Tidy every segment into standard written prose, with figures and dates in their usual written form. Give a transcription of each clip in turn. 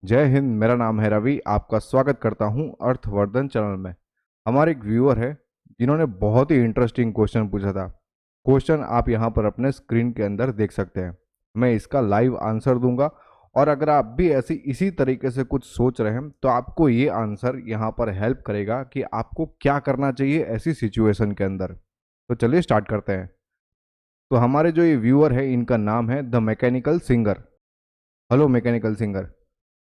जय हिंद। मेरा नाम है रवि। आपका स्वागत करता हूं अर्थवर्धन चैनल में। हमारे एक व्यूअर है जिन्होंने बहुत ही इंटरेस्टिंग क्वेश्चन पूछा था। क्वेश्चन आप यहां पर अपने स्क्रीन के अंदर देख सकते हैं। मैं इसका लाइव आंसर दूंगा और अगर आप भी ऐसी इसी तरीके से कुछ सोच रहे हैं तो आपको ये आंसर यहां पर हेल्प करेगा कि आपको क्या करना चाहिए ऐसी सिचुएशन के अंदर। तो चलिए स्टार्ट करते हैं। तो हमारे जो ये व्यूअर है इनका नाम है the mechanical singer. Hello mechanical singer,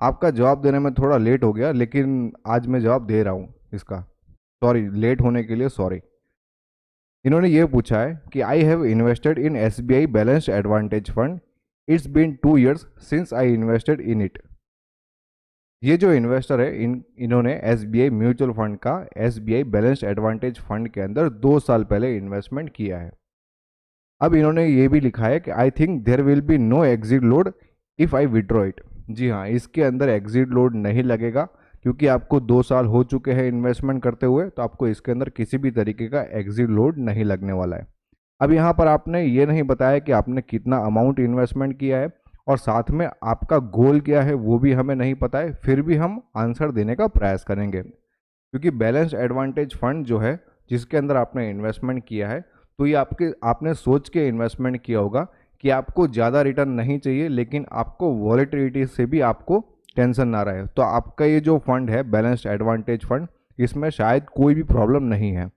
आपका जवाब देने में थोड़ा लेट हो गया लेकिन आज मैं जवाब दे रहा हूँ इसका। सॉरी लेट होने के लिए, सॉरी। इन्होंने ये पूछा है कि I have invested in SBI balanced advantage fund. It's been 2 years since I invested in it. ये जो इन्वेस्टर है इन्होंने SBI म्यूचुअल फंड का SBI बैलेंस्ड एडवांटेज फंड के अंदर 2 साल पहले इन्वेस्टमेंट किया है। अब इन्होंने ये भी लिखा है कि I think there will be no exit load if I withdraw it. जी हाँ, इसके अंदर एग्जिट लोड नहीं लगेगा क्योंकि आपको 2 साल हो चुके हैं इन्वेस्टमेंट करते हुए, तो आपको इसके अंदर किसी भी तरीके का एग्जिट लोड नहीं लगने वाला है। अब यहाँ पर आपने ये नहीं बताया कि आपने कितना अमाउंट इन्वेस्टमेंट किया है और साथ में आपका गोल क्या है वो भी हमें नहीं पता है, फिर भी हम आंसर देने का प्रयास करेंगे क्योंकि बैलेंस एडवांटेज फंड जो है जिसके अंदर आपने इन्वेस्टमेंट किया है, तो ये आपने सोच के इन्वेस्टमेंट किया होगा कि आपको ज़्यादा रिटर्न नहीं चाहिए लेकिन आपको वॉलेटिलिटी से भी आपको टेंशन ना रहे। तो आपका ये जो फंड है बैलेंस्ड एडवांटेज फंड, इसमें शायद कोई भी प्रॉब्लम नहीं है।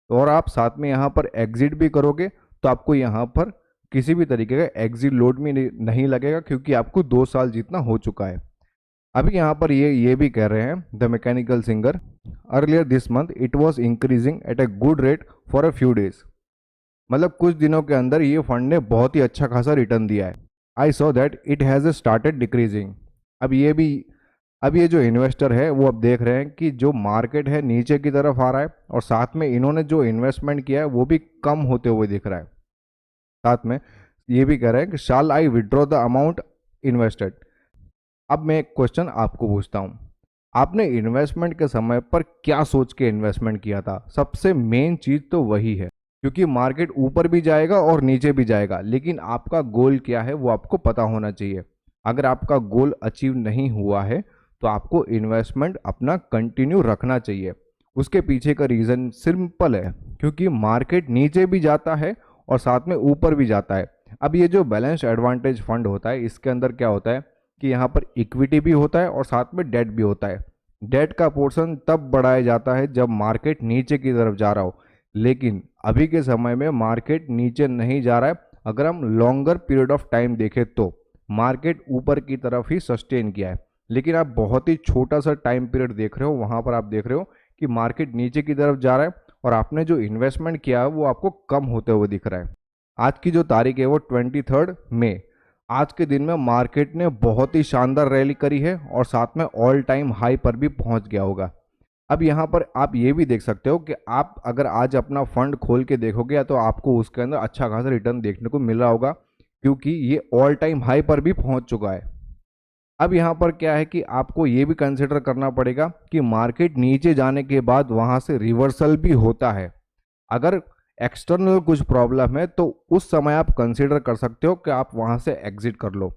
और आप साथ में यहाँ पर एग्जिट भी करोगे तो आपको यहाँ पर किसी भी तरीके का एग्जिट लोड भी नहीं लगेगा क्योंकि आपको 2 साल जितना हो चुका है। अभी यहाँ पर ये भी कह रहे हैं the mechanical singer, earlier this month it was increasing at a good rate for a few days. मतलब कुछ दिनों के अंदर ये फंड ने बहुत ही अच्छा खासा रिटर्न दिया है। I saw that it has started decreasing. अब ये भी अब ये जो इन्वेस्टर है वो अब देख रहे हैं कि जो मार्केट है नीचे की तरफ आ रहा है और साथ में इन्होंने जो इन्वेस्टमेंट किया है वो भी कम होते हुए दिख रहा है। साथ में ये भी कह रहे हैं कि shall I withdraw the amount invested. अब मैं एक क्वेश्चन आपको पूछता हूँ, आपने इन्वेस्टमेंट के समय पर क्या सोच के इन्वेस्टमेंट किया था? सबसे मेन चीज़ तो वही है क्योंकि मार्केट ऊपर भी जाएगा और नीचे भी जाएगा, लेकिन आपका गोल क्या है वो आपको पता होना चाहिए। अगर आपका गोल अचीव नहीं हुआ है तो आपको इन्वेस्टमेंट अपना कंटिन्यू रखना चाहिए। उसके पीछे का रीज़न सिंपल है, क्योंकि मार्केट नीचे भी जाता है और साथ में ऊपर भी जाता है। अब ये जो बैलेंस एडवांटेज फंड होता है इसके अंदर क्या होता है कि यहाँ पर इक्विटी भी होता है और साथ में डेट भी होता है। डेट का पोर्शन तब बढ़ाया जाता है जब मार्केट नीचे की तरफ जा रहा हो, लेकिन अभी के समय में मार्केट नीचे नहीं जा रहा है। अगर हम लॉन्गर पीरियड ऑफ टाइम देखें तो मार्केट ऊपर की तरफ ही सस्टेन किया है, लेकिन आप बहुत ही छोटा सा टाइम पीरियड देख रहे हो, वहाँ पर आप देख रहे हो कि मार्केट नीचे की तरफ जा रहा है और आपने जो इन्वेस्टमेंट किया है वो आपको कम होते हुए दिख रहा है। आज की जो तारीख है वो 23 मई। आज के दिन में मार्केट ने बहुत ही शानदार रैली करी है और साथ में ऑल टाइम हाई पर भी पहुंच गया होगा। अब यहाँ पर आप ये भी देख सकते हो कि आप अगर आज अपना फंड खोल के देखोगे तो आपको उसके अंदर अच्छा खासा रिटर्न देखने को मिल रहा होगा क्योंकि ये ऑल टाइम हाई पर भी पहुंच चुका है। अब यहाँ पर क्या है कि आपको ये भी कंसिडर करना पड़ेगा कि मार्केट नीचे जाने के बाद वहाँ से रिवर्सल भी होता है। अगर एक्सटर्नल कुछ प्रॉब्लम है तो उस समय आप कंसिडर कर सकते हो कि आप वहाँ से एग्जिट कर लो,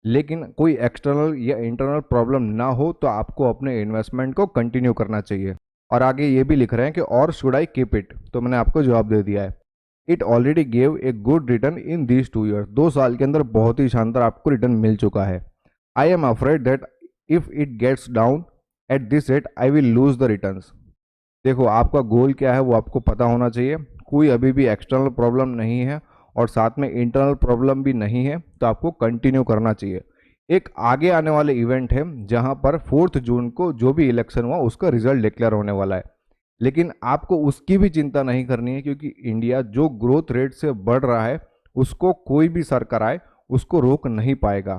लेकिन कोई एक्सटर्नल या इंटरनल प्रॉब्लम ना हो तो आपको अपने इन्वेस्टमेंट को कंटिन्यू करना चाहिए। और आगे ये भी लिख रहे हैं कि और शुड आई कीप इट, तो मैंने आपको जवाब दे दिया है। It already gave a good return in these 2 years। 2 साल के अंदर बहुत ही शानदार आपको रिटर्न मिल चुका है। I am afraid that if it gets down at this rate I will lose the returns. देखो आपका गोल क्या है वो आपको पता होना चाहिए। कोई अभी भी एक्सटर्नल प्रॉब्लम नहीं है और साथ में इंटरनल प्रॉब्लम भी नहीं है, तो आपको कंटिन्यू करना चाहिए। एक आगे आने वाले इवेंट है जहां पर 4 जून को जो भी इलेक्शन हुआ उसका रिजल्ट डिक्लेयर होने वाला है, लेकिन आपको उसकी भी चिंता नहीं करनी है क्योंकि इंडिया जो ग्रोथ रेट से बढ़ रहा है उसको कोई भी सरकार आए उसको रोक नहीं पाएगा।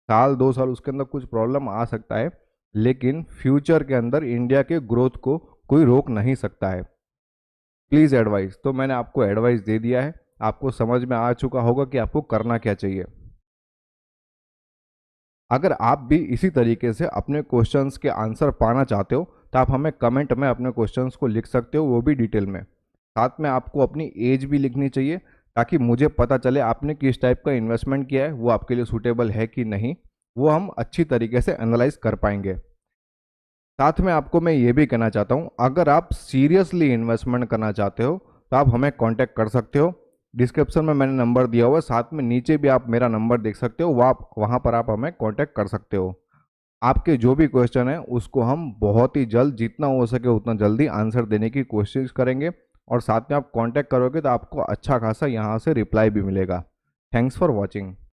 साल 2 साल उसके अंदर कुछ प्रॉब्लम आ सकता है, लेकिन फ्यूचर के अंदर इंडिया के ग्रोथ को कोई रोक नहीं सकता है। प्लीज़ एडवाइस, तो मैंने आपको एडवाइस दे दिया है, आपको समझ में आ चुका होगा कि आपको करना क्या चाहिए। अगर आप भी इसी तरीके से अपने क्वेश्चंस के आंसर पाना चाहते हो तो आप हमें कमेंट में अपने क्वेश्चंस को लिख सकते हो, वो भी डिटेल में। साथ में आपको अपनी एज भी लिखनी चाहिए ताकि मुझे पता चले आपने किस टाइप का इन्वेस्टमेंट किया है, वो आपके लिए सूटेबल है कि नहीं। वो हम अच्छी तरीके से एनालाइज कर पाएंगे। साथ में आपको मैं ये भी कहना चाहता हूँ, अगर आप सीरियसली इन्वेस्टमेंट करना चाहते हो तो आप हमें कांटेक्ट कर सकते हो। डिस्क्रिप्शन में मैंने नंबर दिया हुआ है, साथ में नीचे भी आप मेरा नंबर देख सकते हो, वहाँ पर आप हमें कांटेक्ट कर सकते हो। आपके जो भी क्वेश्चन है उसको हम बहुत ही जल्द, जितना हो सके उतना जल्दी आंसर देने की कोशिश करेंगे। और साथ में आप कांटेक्ट करोगे तो आपको अच्छा खासा यहाँ से रिप्लाई भी मिलेगा। Thanks for watching.